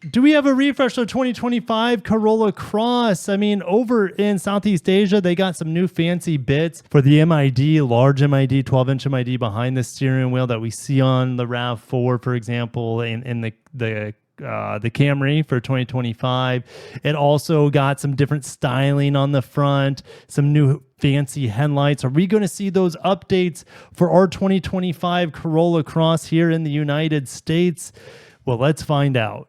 Do we have a refresh of 2025 Corolla Cross? I mean, over in Southeast Asia, they got some new fancy bits for the MID, large MID, 12-inch MID behind the steering wheel that we see on the RAV4, for example, in the Camry for 2025. It also got some different styling on the front, some new fancy headlights. Are we going to see those updates for our 2025 Corolla Cross here in the United States? Well, let's find out.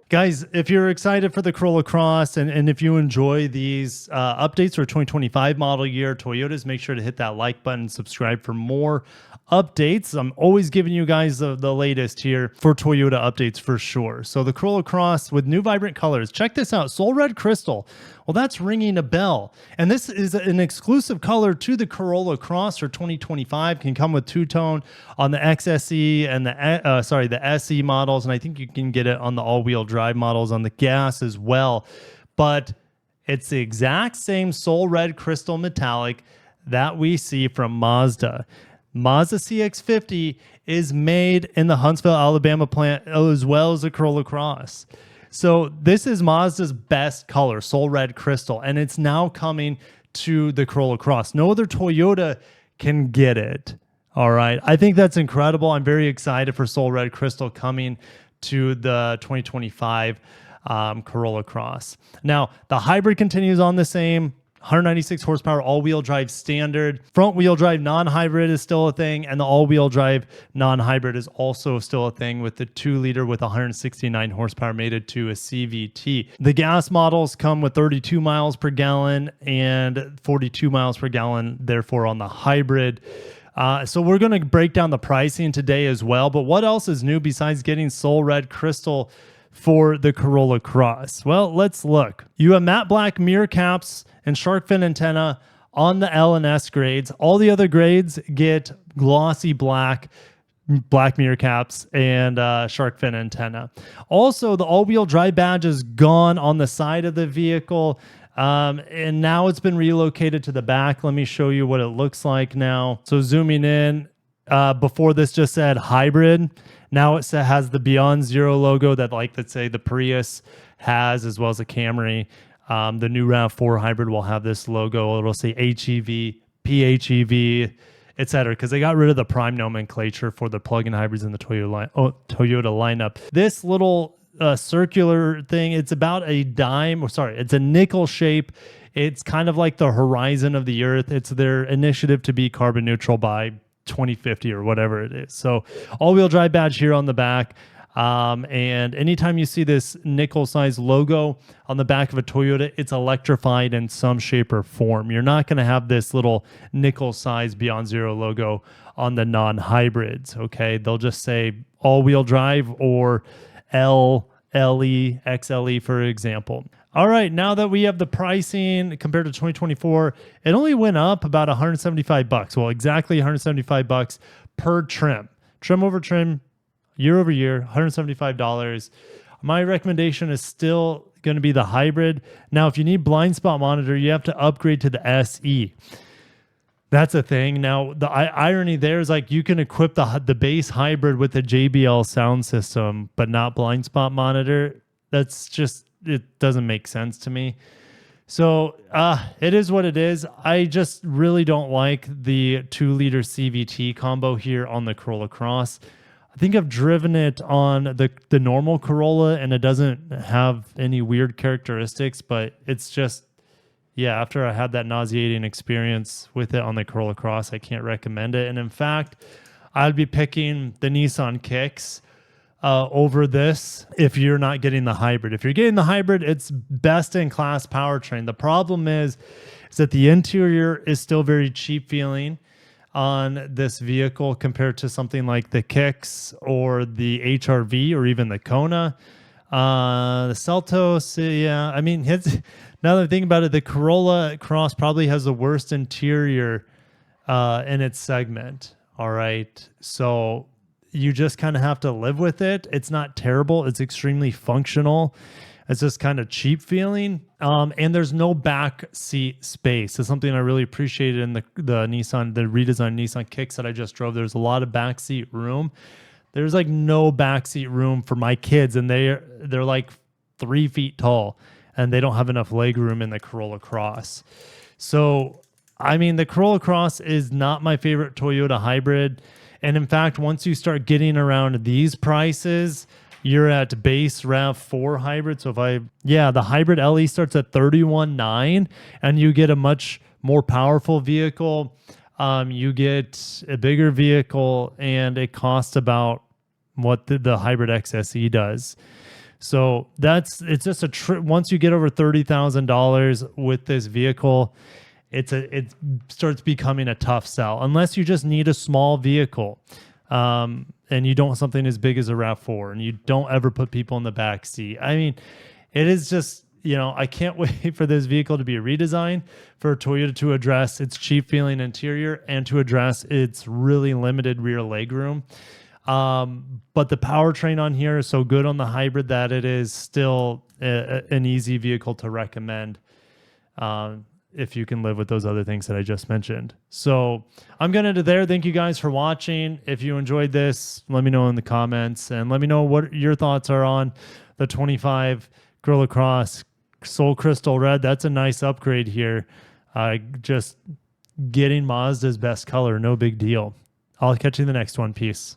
Guys, if you're excited for the Corolla Cross and if you enjoy these updates for 2025 model year Toyotas, make sure to hit that like button, subscribe for more updates. I'm always giving you guys the latest here for Toyota updates for sure. So the Corolla Cross with new vibrant colors. Check this out, Soul Red Crystal. Well, that's ringing a bell. And this is an exclusive color to the Corolla Cross for 2025. Can come with two-tone on the XSE and the SE models. And I think you can get it on the all-wheel drive models on the gas as well. But it's the exact same Soul Red Crystal metallic that we see from Mazda. Mazda CX-50 is made in the Huntsville, Alabama plant as well as the Corolla Cross. So this is Mazda's best color, Soul Red Crystal, and it's now coming to the Corolla Cross. No other Toyota can get it. All right. I think that's incredible. I'm very excited for Soul Red Crystal coming to the 2025 Corolla Cross. Now, the hybrid continues on the same 196 horsepower all-wheel drive standard. Front-wheel drive non-hybrid is still a thing, and the all-wheel drive non-hybrid is also still a thing with the 2-liter with 169 horsepower mated to a CVT. The gas models come with 32 miles per gallon and 42 miles per gallon, therefore, on the hybrid. So we're going to break down the pricing today as well, but what else is new besides getting Soul Red Crystal for the Corolla Cross? Well, let's look. You have matte black mirror caps and shark fin antenna on the L and S grades. All the other grades get glossy black mirror caps and shark fin antenna. Also, the all-wheel drive badge is gone on the side of the vehicle, and now it's been relocated to the back. Let me show you what it looks like now. So zooming in, before this just said hybrid. Now it has the Beyond Zero logo that, like, let's say the Prius has, as well as the Camry. The new RAV4 hybrid will have this logo. It'll say HEV, PHEV, etc. Because they got rid of the prime nomenclature for the plug-in hybrids in the Toyota lineup. This little circular thing, it's about a dime, it's a nickel shape. It's kind of like the horizon of the earth. It's their initiative to be carbon neutral by 2050 or whatever it is. So all-wheel drive badge here on the back. And anytime you see this nickel-sized logo on the back of a Toyota, it's electrified in some shape or form. You're not going to have this little nickel-sized Beyond Zero logo on the non-hybrids, okay? They'll just say all-wheel drive or L, LE, XLE, for example. All right, now that we have the pricing compared to 2024, it only went up about $175. Well, exactly $175 per trim. Trim over trim, year over year, $175. My recommendation is still going to be the hybrid. Now, if you need blind spot monitor, you have to upgrade to the SE. That's a thing. Now, the irony there is, like, you can equip the base hybrid with a JBL sound system, but not blind spot monitor. That's just, it doesn't make sense to me. So it is what it is. I just really don't like the 2-liter CVT combo here on the Corolla Cross. I think I've driven it on the normal Corolla, and it doesn't have any weird characteristics, but it's just, yeah, after I had that nauseating experience with it on the Corolla Cross, I can't recommend it. And in fact, I'd be picking the Nissan Kicks over this if you're not getting the hybrid. If you're getting the hybrid, it's best-in-class powertrain. The problem is that the interior is still very cheap feeling on this vehicle compared to something like the Kicks or the HRV or even the Kona. The Seltos, yeah. I mean, now that I think about it, the Corolla Cross probably has the worst interior in its segment. All right. So you just kind of have to live with it. It's not terrible. It's extremely functional. It's just kind of cheap feeling. And there's no back seat space. It's something I really appreciated in the redesigned Nissan Kicks that I just drove. There's a lot of back seat room. There's like no backseat room for my kids, and they're like 3 feet tall, and they don't have enough leg room in the Corolla Cross. So, I mean, the Corolla Cross is not my favorite Toyota hybrid. And in fact, once you start getting around these prices, you're at base RAV4 hybrid. So the hybrid LE starts at 31.9, and you get a much more powerful vehicle. You get a bigger vehicle, and it costs about what the hybrid XSE does. So it's just once you get over $30,000 with this vehicle, it starts becoming a tough sell unless you just need a small vehicle, and you don't want something as big as a RAV4, and you don't ever put people in the back seat. I mean, it is just, I can't wait for this vehicle to be redesigned, for Toyota to address its cheap feeling interior and to address its really limited rear legroom. But the powertrain on here is so good on the hybrid that it is still an easy vehicle to recommend, if you can live with those other things that I just mentioned. So I'm going to end it there. Thank you guys for watching. If you enjoyed this, let me know in the comments, and let me know what your thoughts are on the 25 Corolla Cross Soul Crystal Red. That's a nice upgrade here. Just getting Mazda's best color, no big deal. I'll catch you in the next one. Peace.